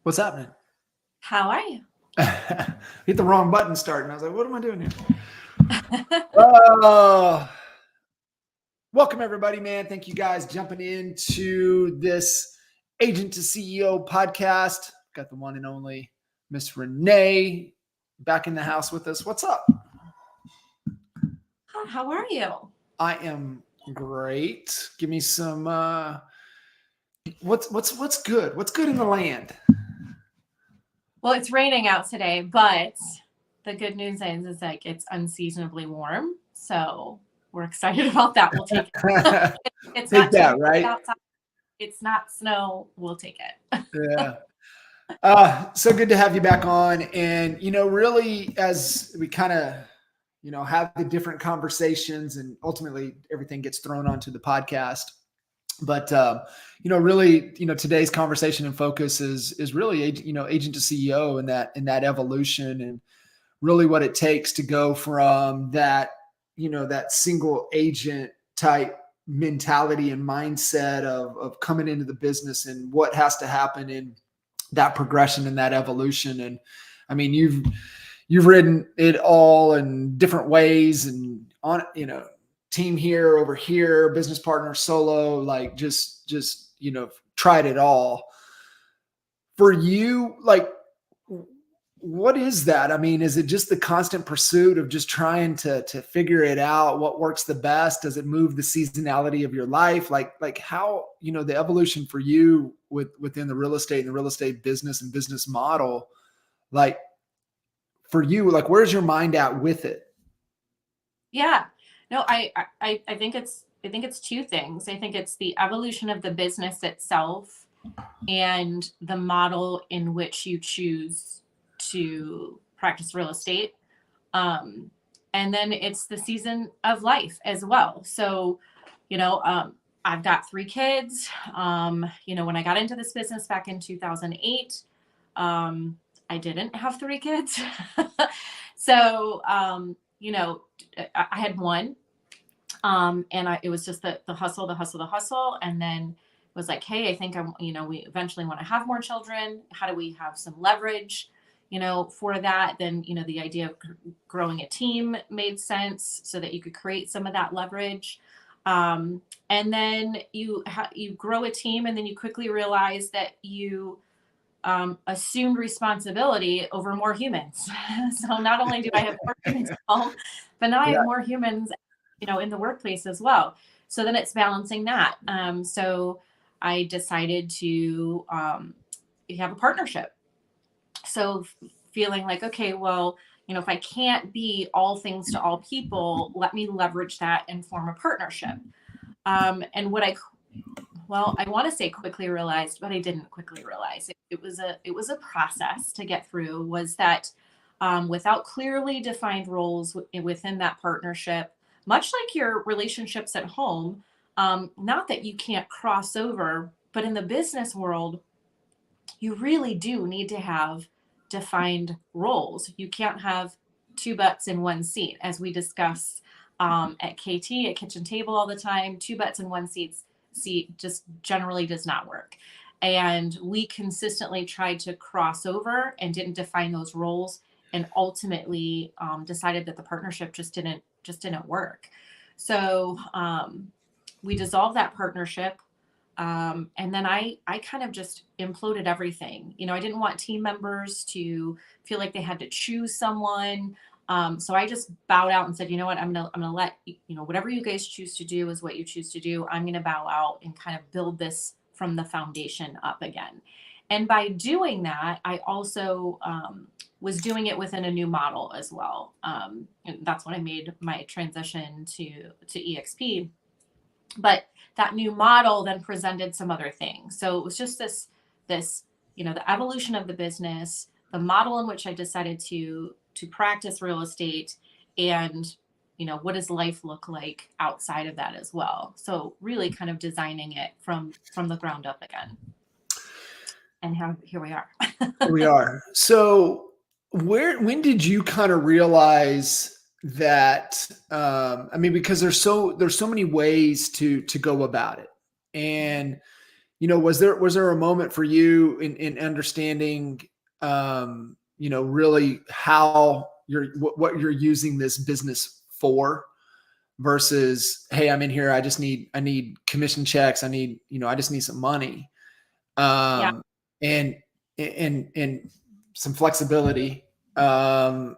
What's happening? How are you? Hit the wrong button starting. I was like, what am I doing here? Uh, Welcome everybody, man. Thank you guys jumping into this Agent to CEO podcast. Got the one and only Miss Renee back in the house with us. What's up? How are you? I am great. Give me some what's good? What's good in the land? Well, it's raining out today, but the good news is like it's unseasonably warm. So we're excited about that. We'll take it. It's Take not too that, cold right? outside. It's not snow. We'll take it. Yeah. So good to have you back on. And, really, as we kind of, have the different conversations and ultimately everything gets thrown onto the podcast. But, really, today's conversation and focus is really, agent to CEO and that evolution and really what it takes to go from that, that single agent type mentality and mindset of coming into the business and what has to happen in that progression and that evolution. And I mean, you've ridden it all in different ways and on, team here, over here, business partner, solo, like just, tried it all. For you, like, what is that? I mean, is it just the constant pursuit of just trying to figure it out? What works the best? Does it move the seasonality of your life? Like how, the evolution for you within the real estate and the real estate business and business model, like for you, like where's your mind at with it? Yeah. No, I think it's two things. I think it's the evolution of the business itself and the model in which you choose to practice real estate. And then it's the season of life as well. So, I've got 3 kids. When I got into this business back in 2008, I didn't have 3 kids. So, I had one. It was just the hustle. And then it was like, hey, I think we eventually want to have more children. How do we have some leverage, for that? Then, the idea of growing a team made sense so that you could create some of that leverage. And then you grow a team and then you quickly realize that you assumed responsibility over more humans. So not only do I have more humans at home, but now I have more humans, in the workplace as well. So then it's balancing that. So I decided to have a partnership. So feeling like, okay, well, if I can't be all things to all people, let me leverage that and form a partnership. And what I want to say quickly realized, but I didn't quickly realize it was a process to get through, was that without clearly defined roles within that partnership, much like your relationships at home, not that you can't cross over, but in the business world, you really do need to have defined roles. You can't have 2 butts in one seat, as we discuss at KT, at Kitchen Table all the time. 2 butts in one seat just generally does not work. And we consistently tried to cross over and didn't define those roles, and ultimately decided that the partnership just didn't work. So we dissolved that partnership. And then I kind of just imploded everything. I didn't want team members to feel like they had to choose someone. So I just bowed out and said, you know what, I'm gonna let, whatever you guys choose to do is what you choose to do. I'm gonna bow out and kind of build this from the foundation up again. And by doing that, I also was doing it within a new model as well. And that's when I made my transition to EXP. But that new model then presented some other things. So it was just this, the evolution of the business, the model in which I decided to practice real estate, and, what does life look like outside of that as well? So really kind of designing it from the ground up again. And here we are. Here we are. So when did you kind of realize that, because there's so many ways to go about it. And, was there a moment for you in understanding, really how what you're using this business for versus, hey, I'm in here, I need commission checks, I just need some money, Yeah. and some flexibility, and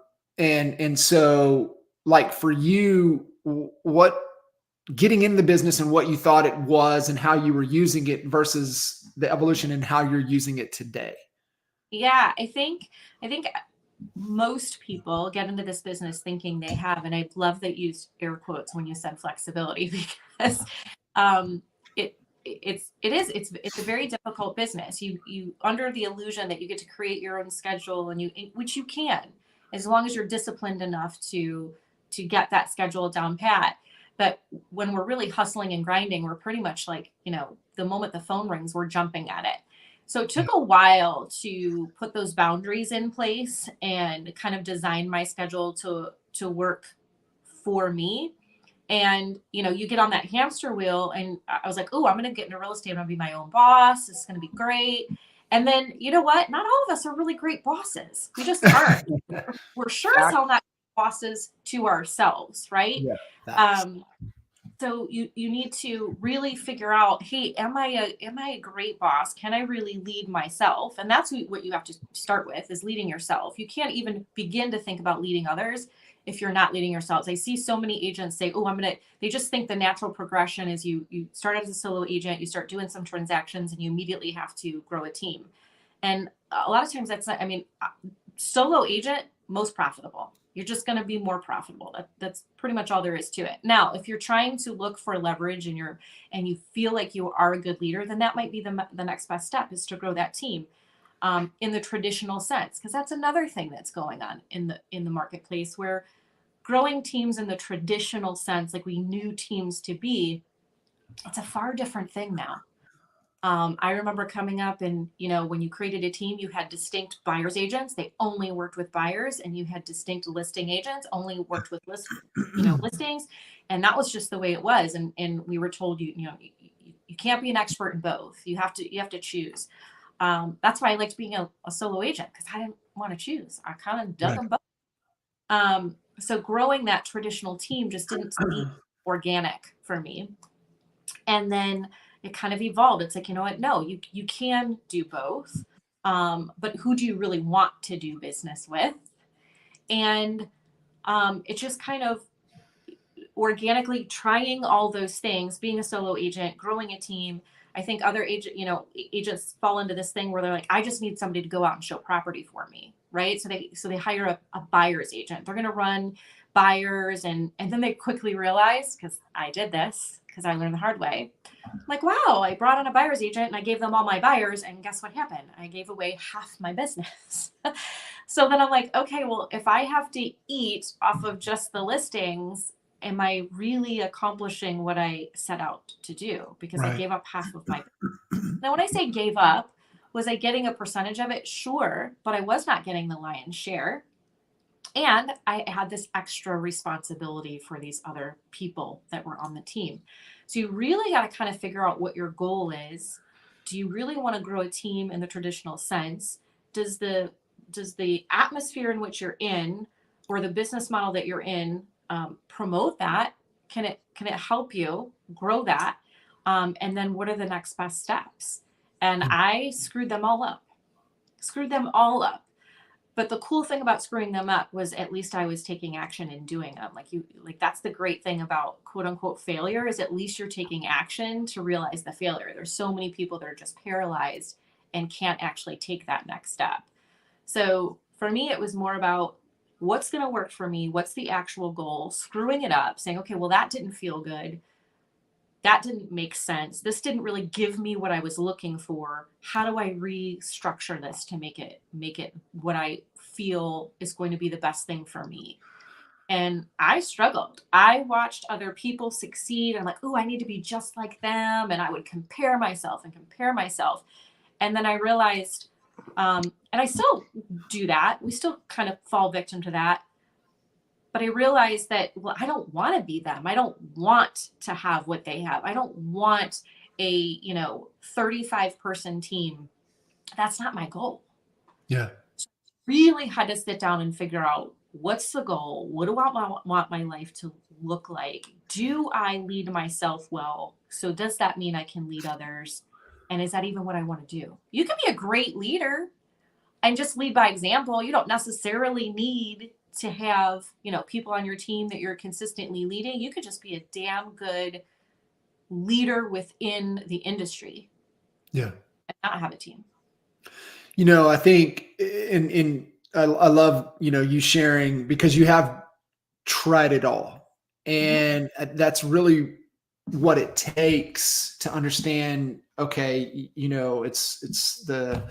so, like, for you, what getting in the business and what you thought it was and how you were using it versus the evolution and how you're using it today. Yeah, I think most people get into this business thinking they have, and I love that you used air quotes when you said flexibility because um, it's a very difficult business. You under the illusion that you get to create your own schedule, and which you can, as long as you're disciplined enough to get that schedule down pat. But when we're really hustling and grinding, we're pretty much like, the moment the phone rings, we're jumping at it. So it took a while to put those boundaries in place and kind of design my schedule to work for me. And you get on that hamster wheel, and I was like, oh, I'm going to get into real estate. I'm going to be my own boss. This is going to be great. And then, you know what? Not all of us are really great bosses. We just aren't. We're sure as hell not bosses to ourselves, right? Yeah, So you need to really figure out, hey, am I a great boss? Can I really lead myself? And that's what you have to start with, is leading yourself. You can't even begin to think about leading others if you're not leading yourselves. I see so many agents say, oh, they just think the natural progression is you start as a solo agent, you start doing some transactions, and you immediately have to grow a team. And a lot of times that's not, solo agent, most profitable. You're just going to be more profitable. That's pretty much all there is to it. Now, if you're trying to look for leverage and you feel like you are a good leader, then that might be the next best step, is to grow that team in the traditional sense, because that's another thing that's going on in the marketplace, where growing teams in the traditional sense, like we knew teams to be, it's a far different thing now. I remember coming up, and when you created a team, you had distinct buyers agents. They only worked with buyers, and you had distinct listing agents, only worked with listings. And that was just the way it was. And we were told, you can't be an expert in both. You have to choose. That's why I liked being a solo agent, because I didn't want to choose. I kind of dug them both. So growing that traditional team just didn't seem organic for me. And then it kind of evolved. It's like, you know what? No, you can do both. But who do you really want to do business with? And it just kind of organically trying all those things, being a solo agent, growing a team. I think other agents fall into this thing where they're like, I just need somebody to go out and show property for me. Right. So they hire a buyer's agent. They're going to run buyers. And then they quickly realize, because I did this, because I learned the hard way. Like, wow, I brought on a buyer's agent and I gave them all my buyers. And guess what happened? I gave away half my business. So then I'm like, okay, well, if I have to eat off of just the listings, am I really accomplishing what I set out to do? Because I gave up half of my business. Now, when I say gave up, was I getting a percentage of it? Sure, but I was not getting the lion's share. And I had this extra responsibility for these other people that were on the team. So you really got to kind of figure out what your goal is. Do you really want to grow a team in the traditional sense? Does the atmosphere in which you're in, or the business model that you're in, promote that? Can it help you grow that? And then what are the next best steps? And I screwed them all up. But the cool thing about screwing them up was, at least I was taking action and doing them. Like that's the great thing about quote unquote failure, is at least you're taking action to realize the failure. There's so many people that are just paralyzed and can't actually take that next step. So for me, it was more about what's going to work for me. What's the actual goal? Screwing it up, saying, okay, well, that didn't feel good. That didn't make sense. This didn't really give me what I was looking for. How do I restructure this to make it what I feel is going to be the best thing for me? And I struggled. I watched other people succeed. I'm like, oh, I need to be just like them. And I would compare myself. And then I realized, and I still do that. We still kind of fall victim to that. But I realized that, well, I don't want to be them. I don't want to have what they have. I don't want a 35-person team. That's not my goal. Yeah. Really had to sit down and figure out, what's the goal? What do I want my life to look like? Do I lead myself well? So does that mean I can lead others? And is that even what I want to do? You can be a great leader and just lead by example. You don't necessarily need to have, people on your team that you're consistently leading. You could just be a damn good leader within the industry. Yeah. And not have a team. I think I love, you sharing, because you have tried it all. And that's really what it takes to understand, okay, it's the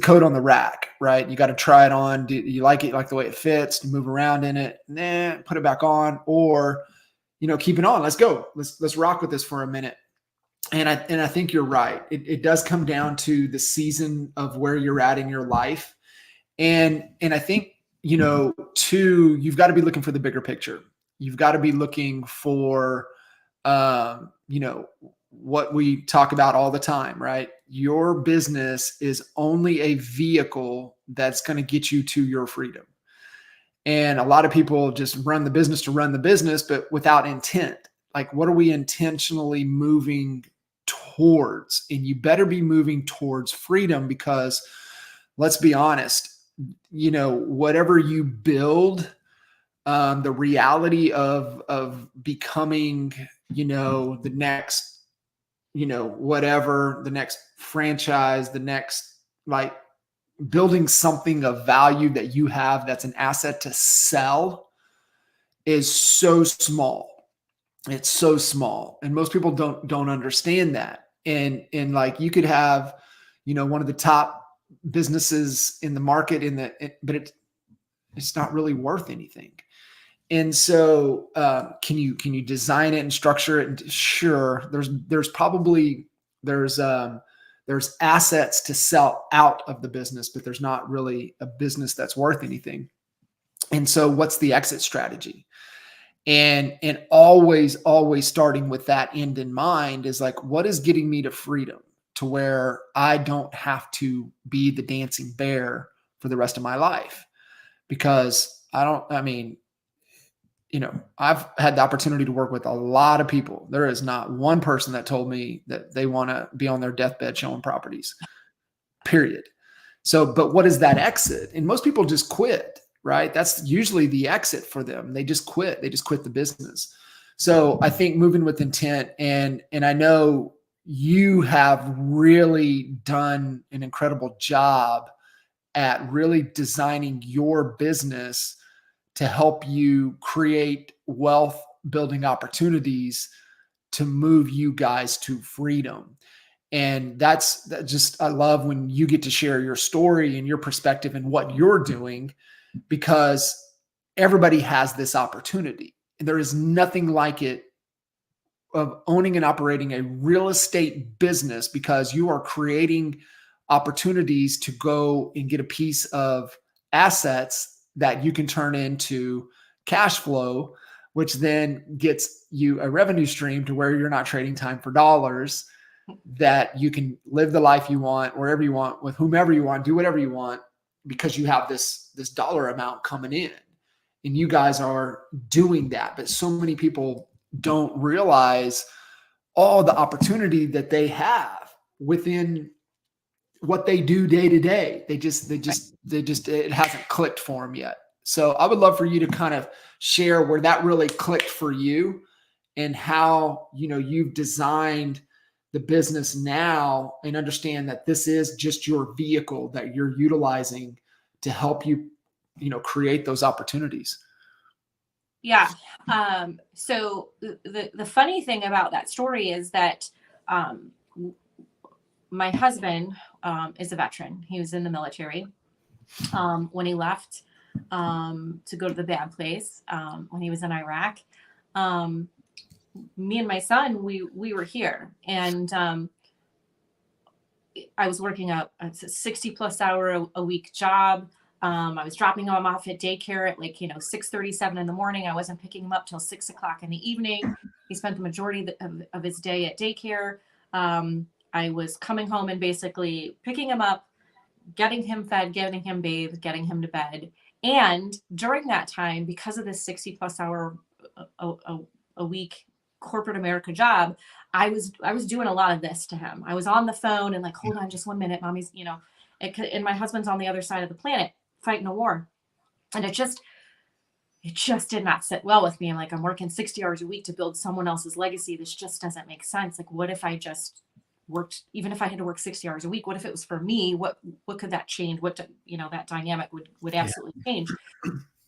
coat on the rack, right? You got to try it on. Do you like it? Like the way it fits? To move around in it? Nah, put it back on, or, keep it on. Let's go. Let's rock with this for a minute. And I think you're right. It does come down to the season of where you're at in your life. And I think, too, you've got to be looking for the bigger picture. You've got to be looking for, what we talk about all the time, right? Your business is only a vehicle that's going to get you to your freedom. And a lot of people just run the business to run the business, but without intent. Like, what are we intentionally moving towards? And you better be moving towards freedom, because let's be honest, whatever you build, the reality of becoming, the next, whatever, the next franchise, the next, like, building something of value that you have that's an asset to sell, is so small. It's so small, and most people don't understand that. And like, you could have, one of the top businesses in the market but it's not really worth anything. And so, can you design it and structure it? And sure, there's probably there's assets to sell out of the business, but there's not really a business that's worth anything. And so, what's the exit strategy? And always starting with that end in mind is like, what is getting me to freedom, to where I don't have to be the dancing bear for the rest of my life? Because I've had the opportunity to work with a lot of people. There is not one person that told me that they want to be on their deathbed showing properties, period. So, but what is that exit? And most people just quit, right? That's usually the exit for them. They just quit. They just quit the business. So I think moving with intent, and I know you have really done an incredible job at really designing your business to help you create wealth building opportunities to move you guys to freedom. And that just, I love when you get to share your story and your perspective and what you're doing, because everybody has this opportunity. And there is nothing like it, of owning and operating a real estate business, because you are creating opportunities to go and get a piece of assets that you can turn into cash flow, which then gets you a revenue stream to where you're not trading time for dollars, that you can live the life you want, wherever you want, with whomever you want, do whatever you want, because you have this dollar amount coming in. And you guys are doing that. But so many people don't realize all the opportunity that they have within what they do day to day. They just, it hasn't clicked for them yet. So I would love for you to kind of share where that really clicked for you, and how, you've designed the business now, and understand that this is just your vehicle that you're utilizing to help you, create those opportunities. Yeah. So the funny thing about that story is that, my husband is a veteran. He was in the military. When he left to go to the bad place, when he was in Iraq, me and my son, we were here, and I was working a 60+ hour a week job. I was dropping him off at daycare at 6:37 in the morning. I wasn't picking him up till 6 o'clock in the evening. He spent the majority of his day at daycare. I was coming home and basically picking him up, getting him fed, getting him bathed, getting him to bed. And during that time, because of this 60+ hour a week corporate America job, I was doing a lot of this to him. I was on the phone and like, hold on just 1 minute, mommy's, and my husband's on the other side of the planet fighting a war. And it just did not sit well with me. I'm like, I'm working 60 hours a week to build someone else's legacy. This just doesn't make sense. Like, what if I just worked, even if I had to work 60 hours a week, what if it was for me? What could that change? That dynamic would absolutely change.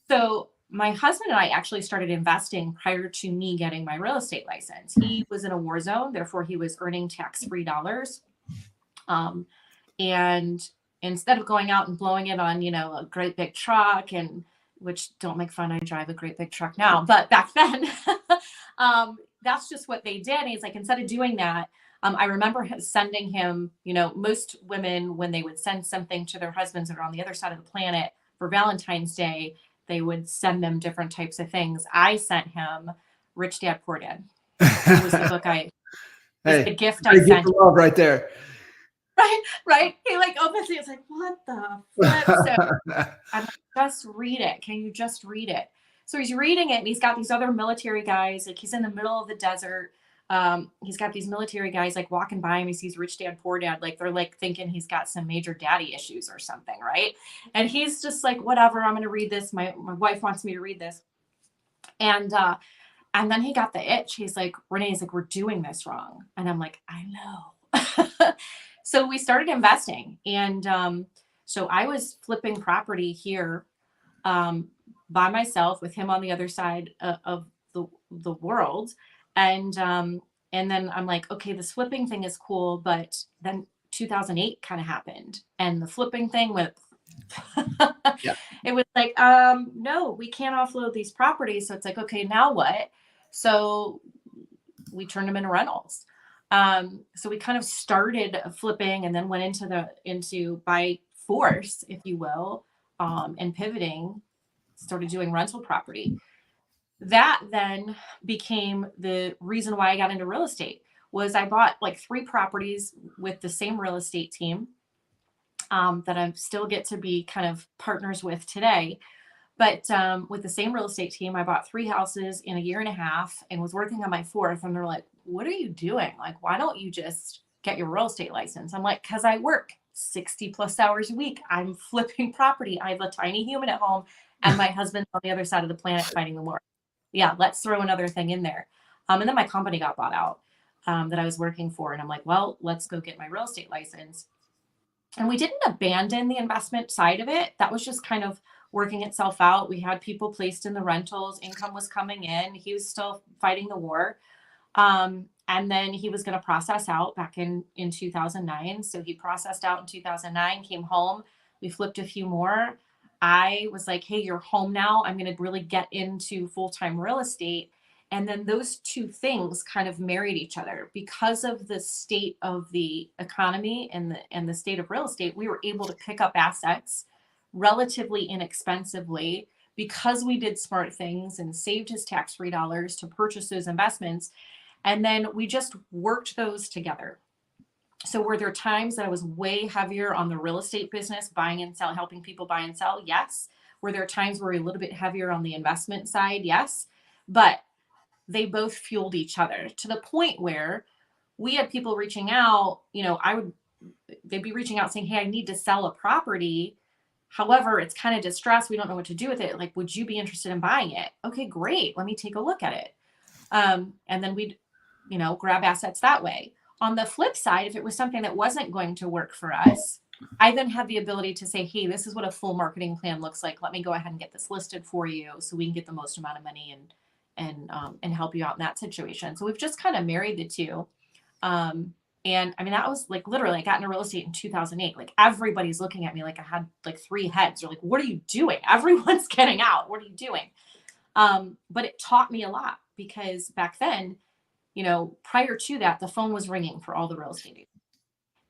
So my husband and I actually started investing prior to me getting my real estate license. He was in a war zone, therefore he was earning tax-free dollars. And instead of going out and blowing it on, a great big truck, and which, don't make fun, I drive a great big truck now, but back then, that's just what they did. And he's like, instead of doing that, I remember sending him, most women, when they would send something to their husbands that are on the other side of the planet for Valentine's Day, they would send them different types of things. I sent him Rich Dad, Poor Dad. It was the book the gift I sent. The love right there. Right. He like opens it. It's like, what the flip? So I'm like, just read it. Can you just read it? So he's reading it, and he's got these other military guys. Like, he's in the middle of the desert. He's got these military guys like walking by him. He sees Rich Dad, Poor Dad. Like, they're like thinking he's got some major daddy issues or something, right? And he's just like, whatever, I'm going to read this. My wife wants me to read this. And then he got the itch. He's like, Renee's like, we're doing this wrong. And I'm like, I know. So we started investing. And so I was flipping property here by myself with him on the other side of the world. And then I'm like, okay, this flipping thing is cool. But then 2008 kind of happened, and the flipping thing went, Yeah. It was like, no, we can't offload these properties. So it's like, okay, now what? So we turned them into rentals. So we kind of started flipping and then went into by force, if you will, and pivoting, started doing rental property. That then became the reason why I got into real estate. Was I bought like 3 properties with the same real estate team that I still get to be kind of partners with today. But with the same real estate team, I bought 3 houses in a year and a half and was working on my 4th. And they're like, what are you doing? Like, why don't you just get your real estate license? I'm like, because I work 60+ hours a week. I'm flipping property. I have a tiny human at home, and my husband's on the other side of the planet fighting the war. Yeah, let's throw another thing in there. And then my company got bought out that I was working for. And I'm like, well, let's go get my real estate license. And we didn't abandon the investment side of it. That was just kind of working itself out. We had people placed in the rentals. Income was coming in. He was still fighting the war. And then he was going to process out back in 2009. So he processed out in 2009, came home. We flipped a few more. I was like, hey, you're home now. I'm going to really get into full-time real estate. And then those two things kind of married each other because of the state of the economy and the state of real estate. We were able to pick up assets relatively inexpensively because we did smart things and saved his tax-free dollars to purchase those investments. And then we just worked those together. So were there times that I was way heavier on the real estate business, buying and sell, helping people buy and sell? Yes. Were there times where we were a little bit heavier on the investment side? Yes. But they both fueled each other to the point where we had people reaching out, they'd be reaching out saying, hey, I need to sell a property. However, it's kind of distressed. We don't know what to do with it. Like, would you be interested in buying it? Okay, great. Let me take a look at it. And then we'd, grab assets that way. On the flip side, if it was something that wasn't going to work for us, I then had the ability to say, hey, this is what a full marketing plan looks like. Let me go ahead and get this listed for you so we can get the most amount of money and help you out in that situation. So we've just kind of married the two. And I mean, that was like literally, I got into real estate in 2008. Like, everybody's looking at me like I had like 3 heads. They're like, what are you doing? Everyone's getting out. What are you doing? But it taught me a lot because back then, prior to that, the phone was ringing for all the real estate agents.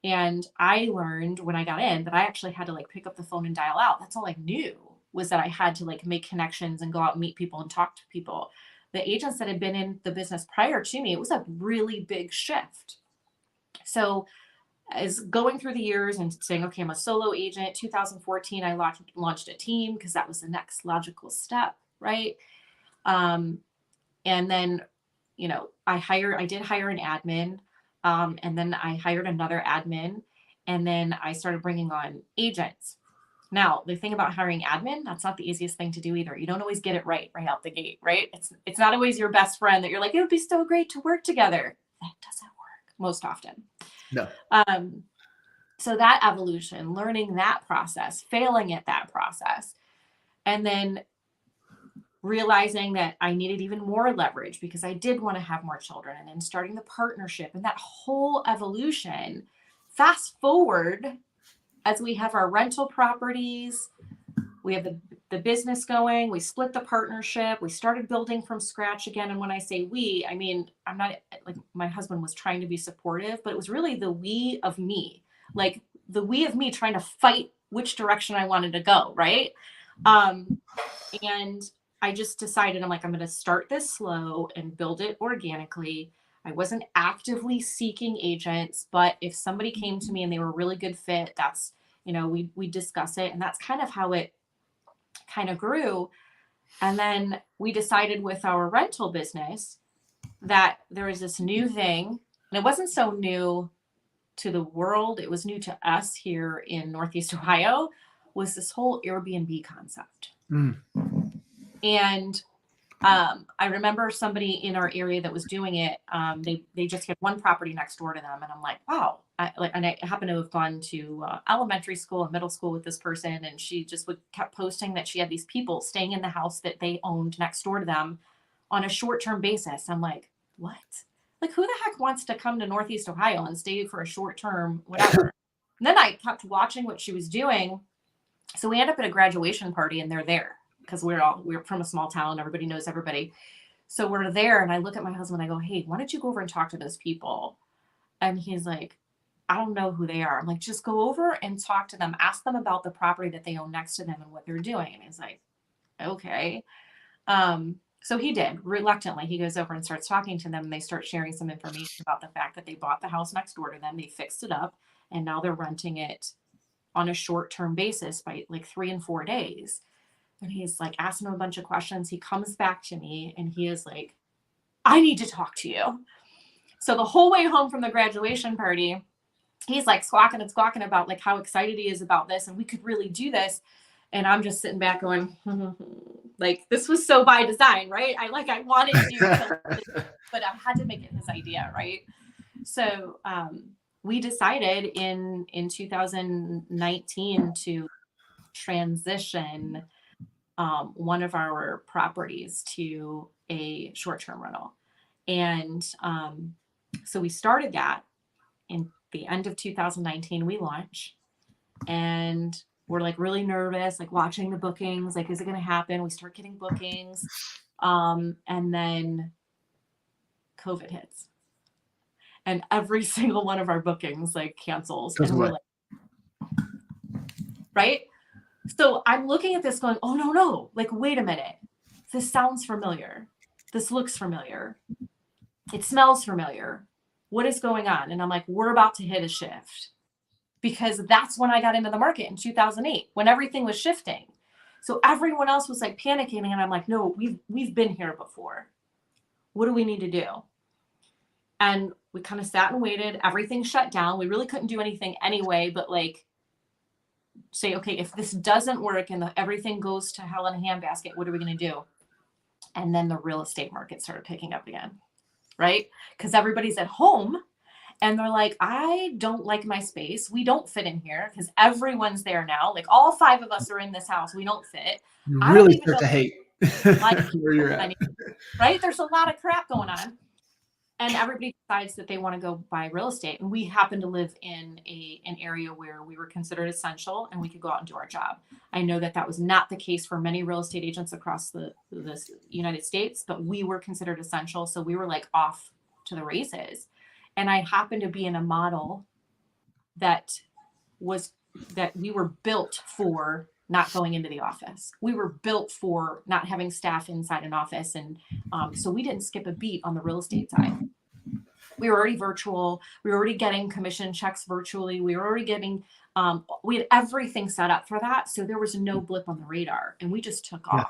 And I learned when I got in that I actually had to like pick up the phone and dial out. That's all I knew, was that I had to like make connections and go out and meet people and talk to people. The agents that had been in the business prior to me, it was a really big shift. So as going through the years and saying, okay, I'm a solo agent. 2014, I launched a team because that was the next logical step, right? And then, I did hire an admin, and then I hired another admin, and then I started bringing on agents. Now, the thing about hiring admin, that's not the easiest thing to do either. You don't always get it right out the gate, right? It's not always your best friend that you're like, it would be so great to work together. That doesn't work most often. No. So that evolution, learning that process, failing at that process, and then realizing that I needed even more leverage because I did want to have more children, and then starting the partnership and that whole evolution. Fast forward as we have our rental properties, we have the business going, we split the partnership, we started building from scratch again. And when I say we, I mean, I'm not like, my husband was trying to be supportive, but it was really the we of me, like the we of me trying to fight which direction I wanted to go. Right. And I just decided, I'm like, I'm going to start this slow and build it organically. I wasn't actively seeking agents, but if somebody came to me and they were a really good fit, that's, we discuss it. And that's kind of how it kind of grew. And then we decided with our rental business that there was this new thing, and it wasn't so new to the world. It was new to us here in Northeast Ohio, was this whole Airbnb concept. And I remember somebody in our area that was doing it. They just had one property next door to them, and I'm like, wow. And I happened to have gone to elementary school and middle school with this person, and she just kept posting that she had these people staying in the house that they owned next door to them on a short-term basis. I'm like, what? Like, who the heck wants to come to Northeast Ohio and stay for a short-term whatever? And then I kept watching what she was doing. So we end up at a graduation party, and they're there, because we're from a small town. Everybody knows everybody. So we're there, and I look at my husband. I go, hey, why don't you go over and talk to those people? And he's like, I don't know who they are. I'm like, just go over and talk to them. Ask them about the property that they own next to them and what they're doing. And he's like, okay. So he did. Reluctantly, he goes over and starts talking to them. And they start sharing some information about the fact that they bought the house next door to them. They fixed it up, and now they're renting it on a short-term basis by like 3 and 4 days. And he's like asking him a bunch of questions. He comes back to me and he is like, I need to talk to you. So the whole way home from the graduation party, he's like squawking and squawking about like how excited he is about this, and we could really do this. And I'm just sitting back going, like, this was so by design, right? I wanted you to, but I had to make it his idea, right? So we decided in 2019 to transition one of our properties to a short-term rental. And so we started that in the end of 2019. We launched, and we're like really nervous, like watching the bookings, like, is it going to happen? We start getting bookings. And then COVID hits, and every single one of our bookings like cancels. And we're like, right? So I'm looking at this going, oh, no. Like, wait a minute. This sounds familiar. This looks familiar. It smells familiar. What is going on? And I'm like, we're about to hit a shift, because that's when I got into the market in 2008, when everything was shifting. So everyone else was like panicking. And I'm like, no, we've been here before. What do we need to do? And we kind of sat and waited. Everything shut down. We really couldn't do anything anyway, but like, say, okay, if this doesn't work and everything goes to hell in a handbasket, what are we going to do? And then the real estate market started picking up again, right? Because everybody's at home and they're like, I don't like my space. We don't fit in here because everyone's there now. Like, all 5 of us are in this house. We don't fit. You really start to hate where you're at. Right? There's a lot of crap going on. And everybody decides that they want to go buy real estate. And we happen to live in an area where we were considered essential and we could go out and do our job. I know that was not the case for many real estate agents across the United States, but we were considered essential. So we were like off to the races. And I happened to be in a model that we were built for not going into the office. We were built for not having staff inside an office. And so we didn't skip a beat on the real estate side. We were already virtual. We were already getting commission checks virtually. We were already getting, we had everything set up for that. So there was no blip on the radar, and we just took Yeah.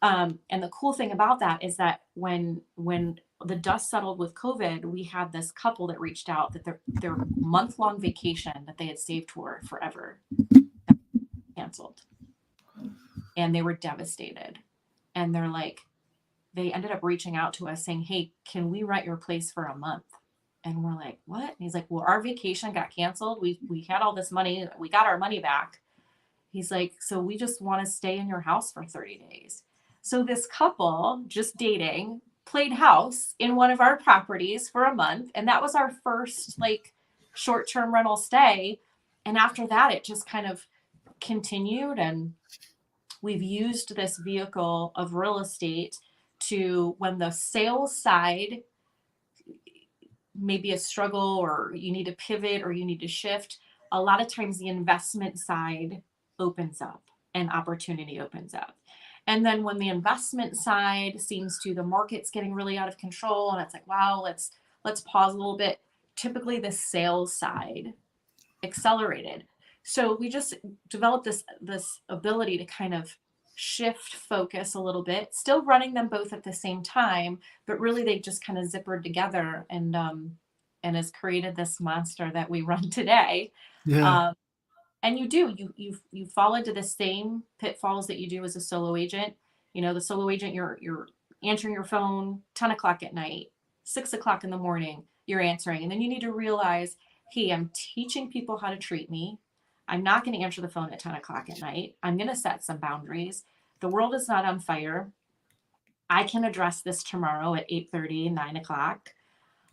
off. And the cool thing about that is that when the dust settled with COVID, we had this couple that reached out that their month-long vacation that they had saved for forever canceled, and they were devastated. And they're like, they ended up reaching out to us saying, "Hey, can we rent your place for a month?" And we're like, "What?" And he's like, "Well, our vacation got canceled. We had all this money. We got our money back." He's like, "So we just want to stay in your house for 30 days." So this couple, just dating, played house in one of our properties for a month. And that was our first like short-term rental stay. And after that, it just kind of continued. And we've used this vehicle of real estate to, when the sales side may be a struggle, or you need to pivot, or you need to shift, a lot of times the investment side opens up and opportunity opens up. And then when the investment side seems to, the market's getting really out of control, and it's like, wow, let's pause a little bit. Typically the sales side accelerated. So we just developed this ability to kind of shift focus a little bit, still running them both at the same time, but really they just kind of zippered together, and has created this monster that we run today. Yeah. And you fall into the same pitfalls that you do as a solo agent. You know, the solo agent, you're answering your phone 10 o'clock at night, 6 o'clock in the morning, you're answering. And then you need to realize, hey, I'm teaching people how to treat me. I'm not going to answer the phone at 10 o'clock at night. I'm going to set some boundaries. The world is not on fire. I can address this tomorrow at 8:30, 9 o'clock.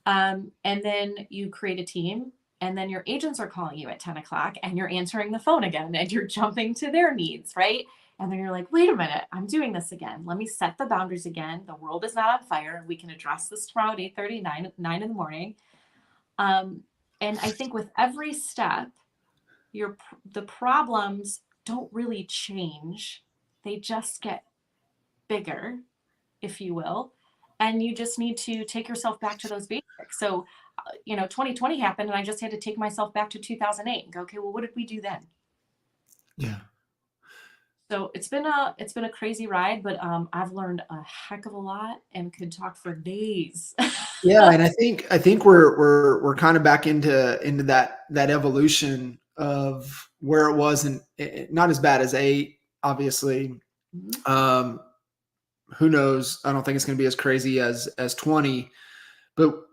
And then you create a team, and then your agents are calling you at 10 o'clock, and you're answering the phone again, and you're jumping to their needs, right? And then you're like, wait a minute, I'm doing this again. Let me set the boundaries again. The world is not on fire. We can address this tomorrow at 8:30, 9 in the morning. And I think with every step, the problems don't really change. They just get bigger, if you will. And you just need to take yourself back to those basics. So, 2020 happened, and I just had to take myself back to 2008 and go, okay, well, what did we do then? Yeah. So it's been a crazy ride, but I've learned a heck of a lot and could talk for days. Yeah. And I think we're kind of back into that evolution of where it was, and not as bad as 8, obviously. Mhm. Who knows? I don't think it's going to be as crazy as 20, but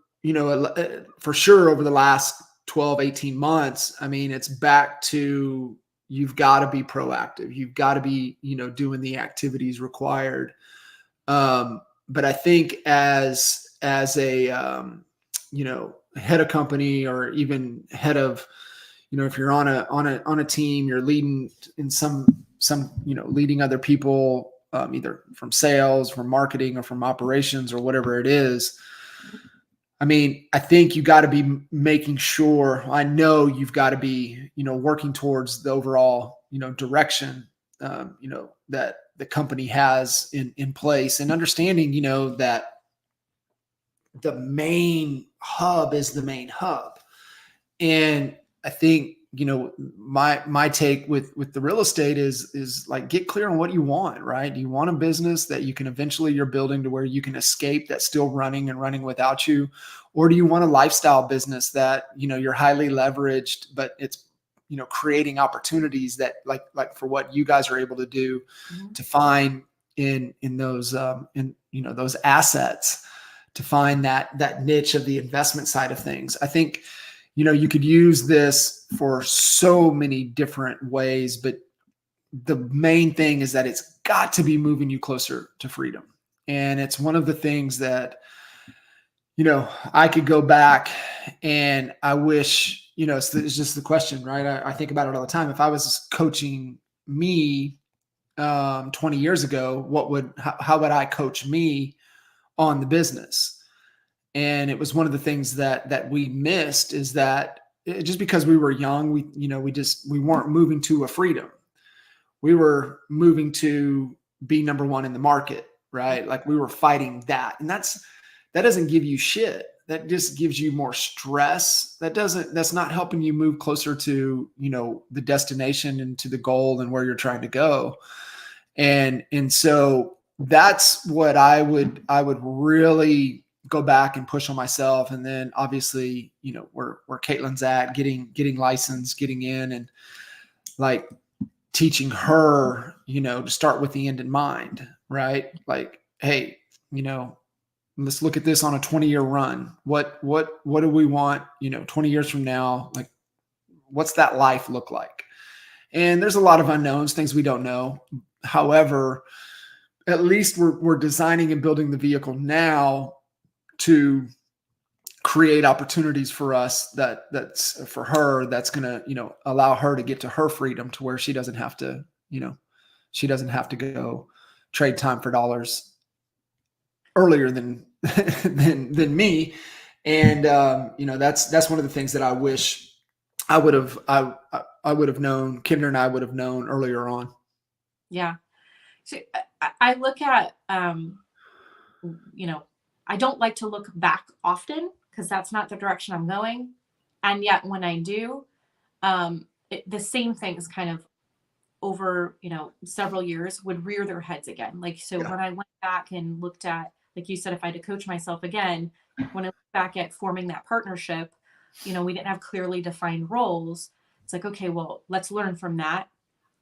for sure over the last 12, 18 months, I mean, it's back to, you've got to be proactive. You've got to be, doing the activities required. But I think as a, head of company, or even head of, if you're on a team, you're leading in some, leading other people, either from sales, from marketing, or from operations, or whatever it is. I mean, I think you got to be making sure, I know you've got to be, working towards the overall, direction, that the company has in place, and understanding, that the main hub is the main hub. And I think, my take with the real estate is like, get clear on what you want, right? Do you want a business that you can eventually, you're building to where you can escape, that's still running and running without you? Or do you want a lifestyle business that, you're highly leveraged, but it's, creating opportunities that like for what you guys are able to do, Mhm. to find in those, those assets, to find that niche of the investment side of things. I think, you could use this for so many different ways, but the main thing is that it's got to be moving you closer to freedom. And it's one of the things that, I could go back, and I wish, it's just the question, right? I think about it all the time. If I was coaching me 20 years ago, how would I coach me on the business? And it was one of the things that we missed, is that just because we were young, we weren't moving to a freedom. We were moving to be number one in the market, right? Like we were fighting that. And that doesn't give you shit. that just gives you more stress. That's not helping you move closer to, the destination and to the goal and where you're trying to go. And so that's what I would really go back and push on myself. And then obviously, where Caitlin's at, getting licensed, getting in, and like teaching her, to start with the end in mind, right? Like, hey, let's look at this on a 20-year run. What do we want, 20 years from now? Like, what's that life look like? And there's a lot of unknowns, things we don't know. However, at least we're designing and building the vehicle now to create opportunities for us that's for her, that's going to, allow her to get to her freedom, to where she doesn't have to, go trade time for dollars earlier than me. And that's one of the things that I wish I would have known, Kimner and I would have known earlier on. Yeah. So I look at, I don't like to look back often, because that's not the direction I'm going. And yet when I do, the same things kind of over, several years would rear their heads again. Like, so when I went back and looked at, like you said, if I had to coach myself again, when I look back at forming that partnership, we didn't have clearly defined roles. It's like, okay, well, let's learn from that.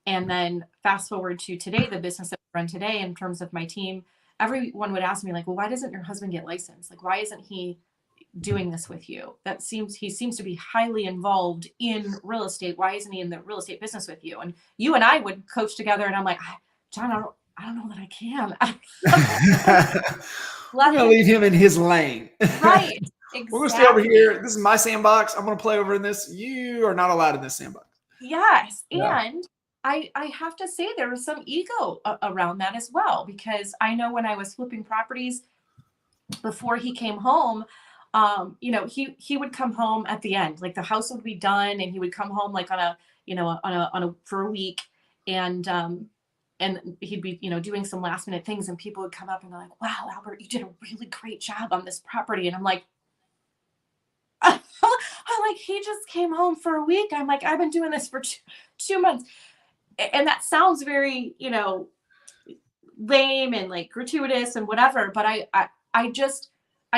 And then fast forward to today, the business that we run today, in terms of my team, everyone would ask me, like, well, why doesn't your husband get licensed? Like, why isn't he doing this with you? He seems to be highly involved in real estate. Why isn't he in the real estate business with you? And you and I would coach together, and I'm like, John, I don't know that I can. I'm going to leave him in his lane. Right. Exactly. We're going to stay over here. This is my sandbox. I'm going to play over in this. You are not allowed in this sandbox. Yes. Yeah. And I have to say there was some ego around that as well, because I know when I was flipping properties before he came home, he would come home at the end, like the house would be done, and he would come home like for a week, and he'd be, doing some last minute things, and people would come up and be like, wow, Albert, you did a really great job on this property. And I'm like, he just came home for a week. I'm like, I've been doing this for 2 months. And that sounds very, lame and like gratuitous and whatever. But I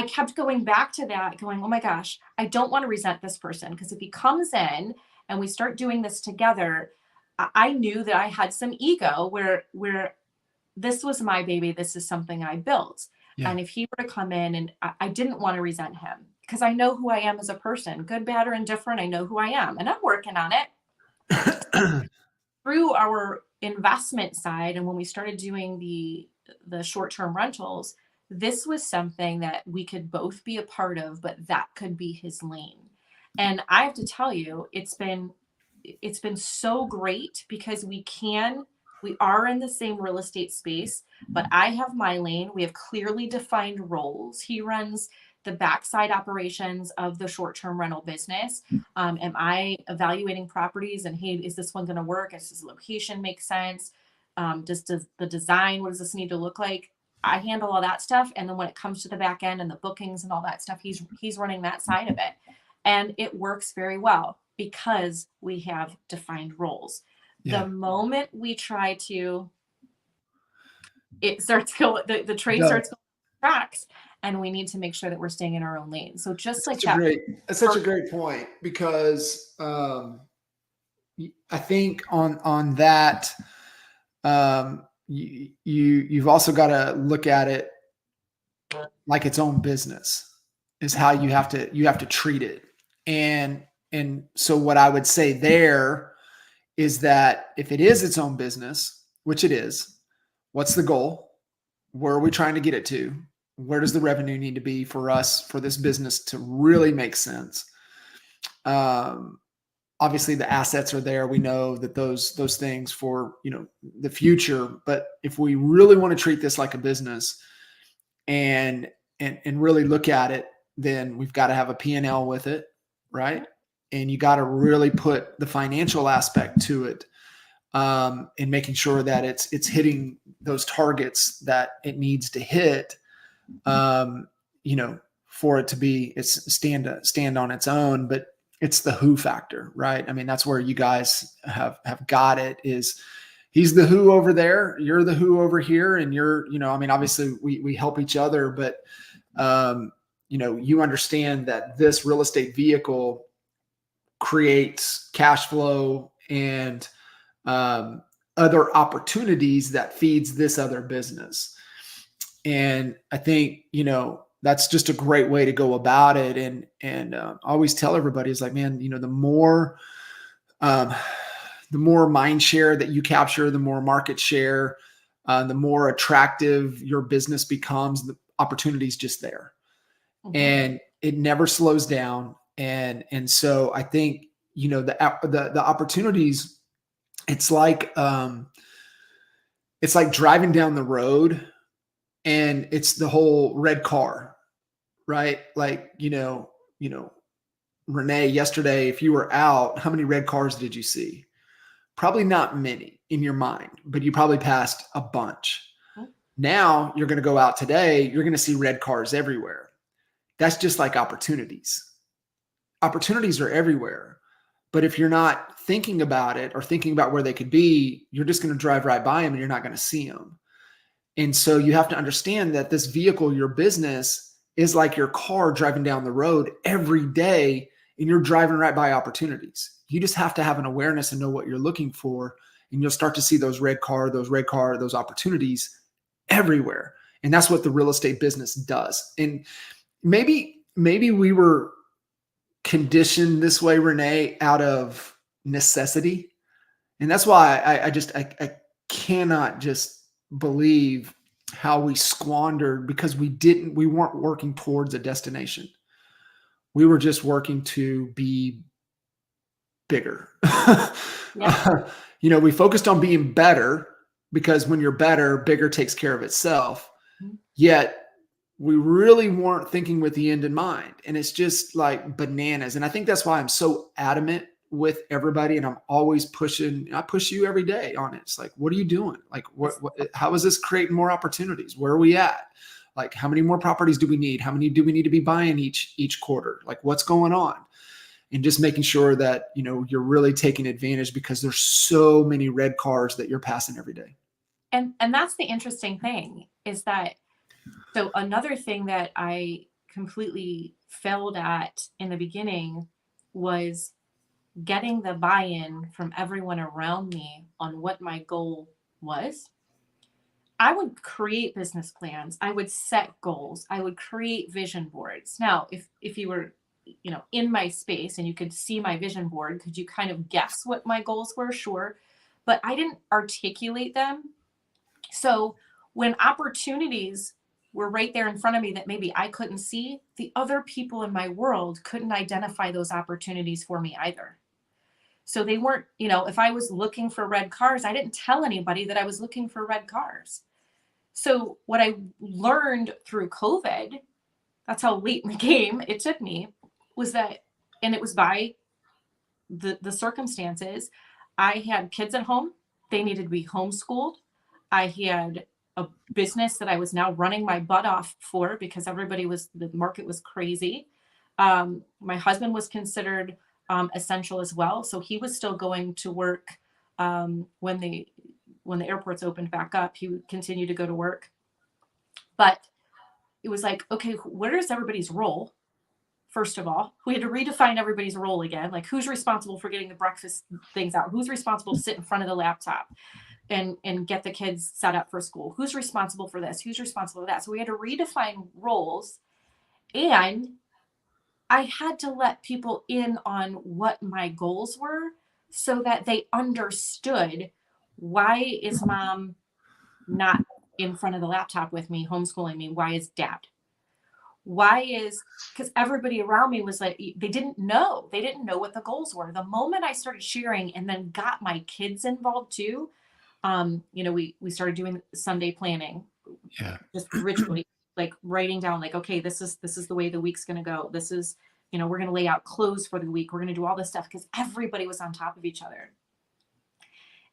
kept going back to that, going, oh my gosh, I don't want to resent this person, because if he comes in and we start doing this together, I knew that I had some ego where this was my baby. This is something I built. Yeah. And if he were to come in, and I didn't want to resent him, because I know who I am as a person, good, bad, or indifferent. I know who I am, and I'm working on it. Through our investment side, and when we started doing the short-term rentals, this was something that we could both be a part of, but that could be his lane. And I have to tell you, it's been so great, because we are in the same real estate space, but I have my lane. We have clearly defined roles. He runs the backside operations of the short-term rental business. Am I evaluating properties, and hey, is this one going to work? Does this location make sense? Does the design, what does this need to look like? I handle all that stuff. And then when it comes to the back end and the bookings and all that stuff, he's running that side of it. And it works very well, because we have defined roles. Yeah. The moment we try to, it starts going, the train starts going tracks, and we need to make sure that we're staying in our own lane. So just like that. That's such a great point, because I think on that, you've also got to look at it like its own business, is how you have to treat it. And so what I would say there is that if it is its own business, which it is, what's the goal? Where are we trying to get it to? Where does the revenue need to be for us, for this business to really make sense? Obviously the assets are there. We know that those things for, the future, but if we really want to treat this like a business and really look at it, then we've got to have a P&L with it. Right. And you got to really put the financial aspect to it, and making sure that it's hitting those targets that it needs to hit, for it to be stand on its own, but it's the who factor, right? I mean, that's where you guys have got it. Is he's the who over there, you're the who over here, and you're, I mean, obviously we help each other, but you understand that this real estate vehicle creates cash flow and other opportunities that feeds this other business. And I think, that's just a great way to go about it. And I always tell everybody is like, man, the more mind share that you capture, the more market share, the more attractive your business becomes, the opportunity's just there. Mm-hmm. And it never slows down. And so I think, the opportunities, it's like driving down the road and it's the whole red car, right? Like, Renee, yesterday, if you were out, how many red cars did you see? Probably not many in your mind, but you probably passed a bunch. Mm-hmm. Now you're going to go out today, you're going to see red cars everywhere. That's just like opportunities. Opportunities are everywhere. But if you're not thinking about it or thinking about where they could be, you're just going to drive right by them and you're not going to see them. And so you have to understand that this vehicle, your business, is like your car driving down the road every day, and you're driving right by opportunities. You just have to have an awareness and know what you're looking for, and you'll start to see those those opportunities everywhere. And that's what the real estate business does. And maybe we were conditioned this way, Renee, out of necessity. And that's why I cannot just believe how we squandered, because we weren't working towards a destination. We were just working to be bigger. Yeah. We focused on being better, because when you're better, bigger takes care of itself. Mm-hmm. Yet we really weren't thinking with the end in mind. And it's just like bananas. And I think that's why I'm so adamant with everybody. And I'm always pushing, I push you every day on it. It's like, what are you doing? Like, how is this creating more opportunities? Where are we at? Like, how many more properties do we need? How many do we need to be buying each quarter? Like, what's going on? And just making sure that, you're really taking advantage, because there's so many red cars that you're passing every day. And that's the interesting thing, is that, so another thing that I completely failed at in the beginning was getting the buy-in from everyone around me on what my goal was. I would create business plans. I would set goals. I would create vision boards. Now, if you were, in my space and you could see my vision board, could you kind of guess what my goals were? Sure. But I didn't articulate them. So when opportunities were right there in front of me that maybe I couldn't see, the other people in my world couldn't identify those opportunities for me either. So they weren't, if I was looking for red cars, I didn't tell anybody that I was looking for red cars. So what I learned through COVID, that's how late in the game it took me, was that, and it was by the circumstances. I had kids at home. They needed to be homeschooled. I had a business that I was now running my butt off for, because the market was crazy. My husband was considered essential as well. So he was still going to work when the airports opened back up. He would continue to go to work. But it was like, okay, what is everybody's role? First of all, we had to redefine everybody's role again. Like, who's responsible for getting the breakfast things out? Who's responsible to sit in front of the laptop and get the kids set up for school? Who's responsible for this? Who's responsible for that? So we had to redefine roles. And I had to let people in on what my goals were, so that they understood, why is mom not in front of the laptop with me, homeschooling me? Why is dad? Because everybody around me was like, they didn't know what the goals were. The moment I started sharing and then got my kids involved too, we started doing Sunday planning. Yeah. Just ritually, like writing down, like, okay, this is the way the week's going to go. This is, we're going to lay out clothes for the week. We're going to do all this stuff, because everybody was on top of each other.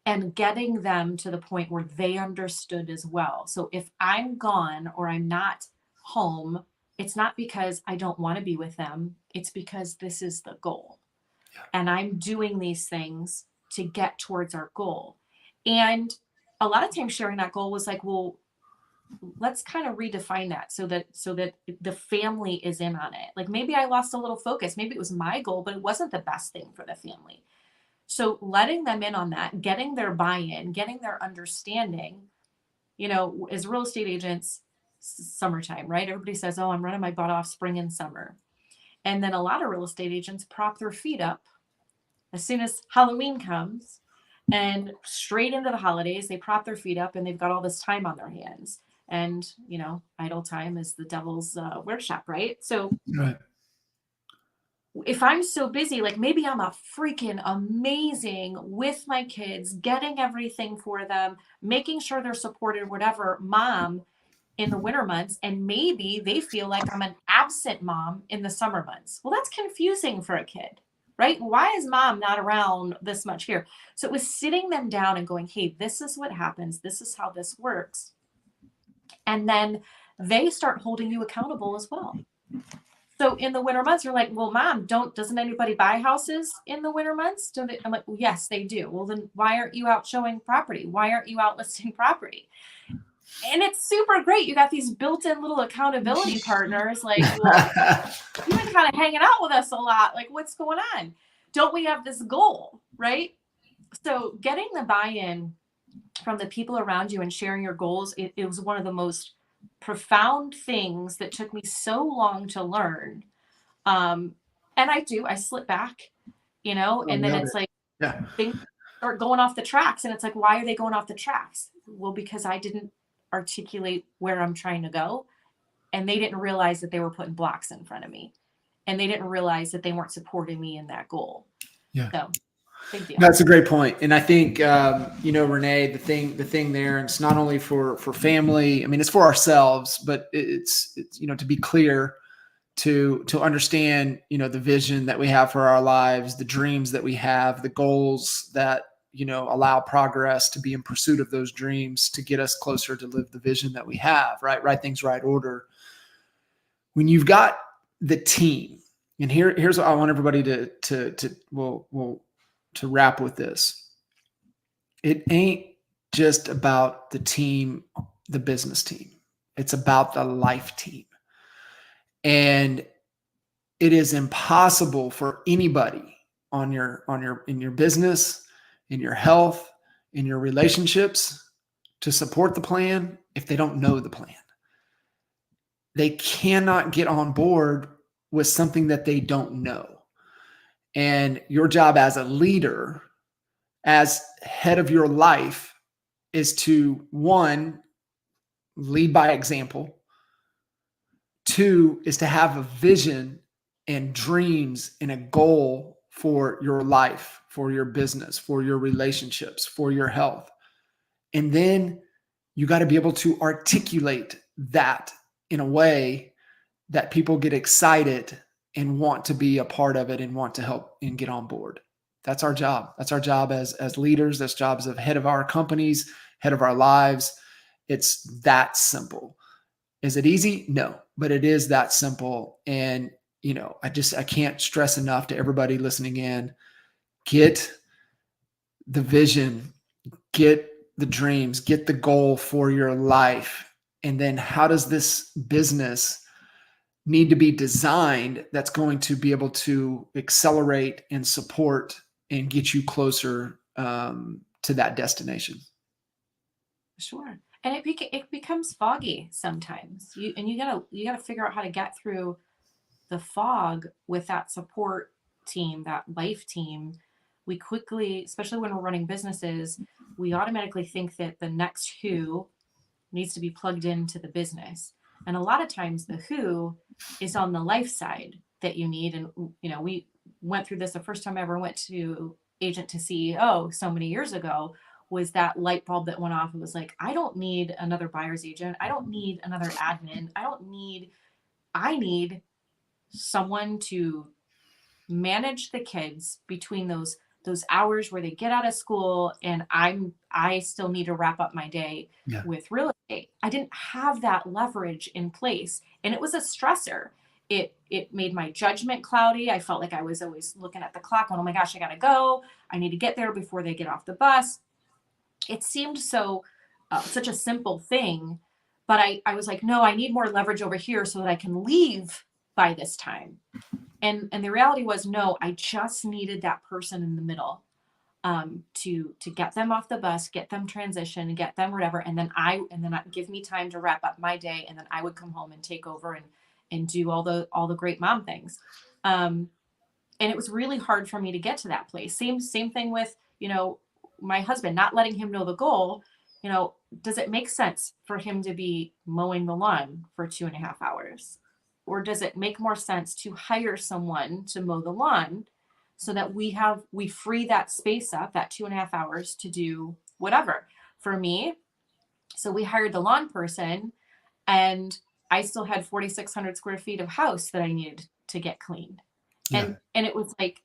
And getting them to the point where they understood as well. So if I'm gone or I'm not home it's not because I don't want to be with them. It's because this is the goal. Yeah. And I'm doing these things to get towards our goal. And a lot of times sharing that goal was like, well, let's kind of redefine that so that the family is in on it. Like maybe I lost a little focus. Maybe it was my goal, but it wasn't the best thing for the family. So letting them in on that, getting their buy-in, getting their understanding, as real estate agents, summertime, right? Everybody says, oh, I'm running my butt off spring and summer. And then a lot of real estate agents prop their feet up as soon as Halloween comes and straight into the holidays, they prop their feet up and they've got all this time on their hands. And, idle time is the devil's workshop, right? So Right. if I'm so busy, like maybe I'm a freaking amazing with my kids, getting everything for them, making sure they're supported, whatever, mom in the winter months, and maybe they feel like I'm an absent mom in the summer months. Well, that's confusing for a kid, right? Why is mom not around this much here? So it was sitting them down and going, hey, this is what happens. This is how this works. And then they start holding you accountable as well. So in the winter months, you're like, well, mom, doesn't anybody buy houses in the winter months? Don't they? I'm like, well, yes, they do. Well, then why aren't you out showing property? Why aren't you out listing property? And it's super great. You got these built-in little accountability partners. Like, well, you've been kind of hanging out with us a lot. Like, what's going on? Don't we have this goal, right? So getting the buy-in from the people around you and sharing your goals, it was one of the most profound things that took me so long to learn. And I slip back, and then it's like things start going off the tracks. And it's like, why are they going off the tracks? Well, because I didn't articulate where I'm trying to go. And they didn't realize that they were putting blocks in front of me. And they didn't realize that they weren't supporting me in that goal. Yeah. So big deal. That's a great point. And I think, Renee, the thing there, and it's not only for family, I mean, it's for ourselves, but it's, to be clear, to understand, the vision that we have for our lives, the dreams that we have, the goals that, allow progress to be in pursuit of those dreams to get us closer to live the vision that we have, right things, right order. When you've got the team, and here's what I want everybody to wrap with this. It ain't just about the team, the business team. It's about the life team. And it is impossible for anybody in your business, in your health, in your relationships to support the plan if they don't know the plan. They cannot get on board with something that they don't know. And your job as a leader, as head of your life, is to, one, lead by example. Two is to have a vision and dreams and a goal for your life, for your business, for your relationships, for your health. And then you got to be able to articulate that in a way that people get excited and want to be a part of it and want to help and get on board. That's our job. That's our job as leaders. That's jobs of head of our companies, head of our lives. It's that simple. Is it easy? No, but it is that simple. And, I can't stress enough to everybody listening in, get the vision, get the dreams, get the goal for your life. And then how does this business need to be designed that's going to be able to accelerate and support and get you closer to that destination? Sure. And it becomes foggy sometimes. You gotta figure out how to get through the fog with that support team, that life team. We quickly, especially when we're running businesses, we automatically think that the next who needs to be plugged into the business. And a lot of times the who is on the life side that you need. And, we went through this the first time I ever went to agent to CEO so many years ago, was that light bulb that went off and was like, I don't need another buyer's agent. I don't need another admin. I need someone to manage the kids between those those hours where they get out of school and I still need to wrap up my day with real estate. I didn't have that leverage in place, and it was a stressor. It made my judgment cloudy. I felt like I was always looking at the clock going, oh my gosh, I gotta go. I need to get there before they get off the bus. It seemed so such a simple thing, but I was like, no, I need more leverage over here so that I can leave by this time. And the reality was, no, I just needed that person in the middle to get them off the bus, get them transition, get them whatever, and then I give me time to wrap up my day, and then I would come home and take over and do all the great mom things. And it was really hard for me to get to that place. Same thing with, my husband, not letting him know the goal. Does it make sense for him to be mowing the lawn for 2.5 hours? Or does it make more sense to hire someone to mow the lawn so that we free that space up, that 2.5 hours, to do whatever? For me, so we hired the lawn person, and I still had 4,600 square feet of house that I needed to get cleaned. And it was like,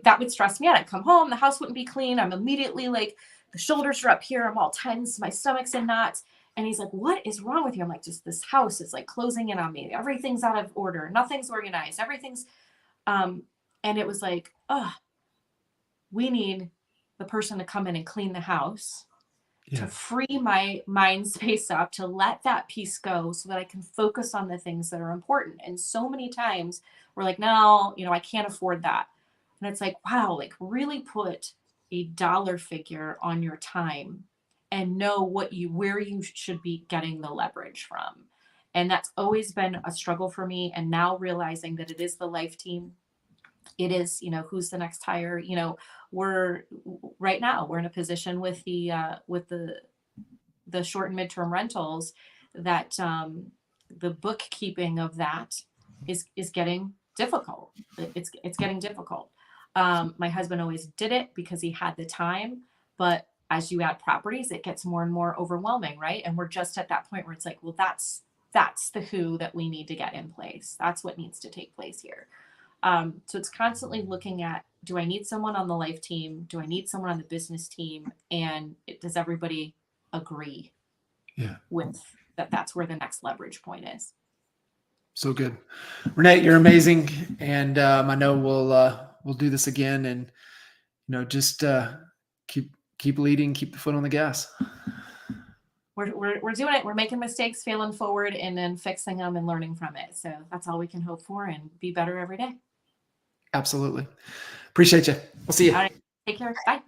that would stress me out. I'd come home, the house wouldn't be clean. I'm immediately like, the shoulders are up here. I'm all tense. My stomach's in knots. And he's like, what is wrong with you? I'm like, just this house is like closing in on me. Everything's out of order. Nothing's organized. Everything's, and it was like, oh, we need the person to come in and clean the house, to free my mind space up, to let that piece go so that I can focus on the things that are important. And so many times we're like, no, I can't afford that. And it's like, wow, like really put a dollar figure on your time and know where you should be getting the leverage from. And that's always been a struggle for me. And now realizing that it is the life team, it is, who's the next hire, we're right now, we're in a position with the short and midterm rentals that the bookkeeping of that is getting difficult. It's getting difficult. My husband always did it because he had the time, but as you add properties, it gets more and more overwhelming, right? And we're just at that point where it's like, well, that's the who that we need to get in place. That's what needs to take place here. So it's constantly looking at, do I need someone on the life team? Do I need someone on the business team? And does everybody agree with that? That's where the next leverage point is. So good. Renee, you're amazing. And I know we'll do this again, and just keep leading, keep the foot on the gas. We're doing it. We're making mistakes, failing forward, and then fixing them and learning from it. So that's all we can hope for, and be better every day. Absolutely. Appreciate you. We'll see you. All right. Take care. Bye.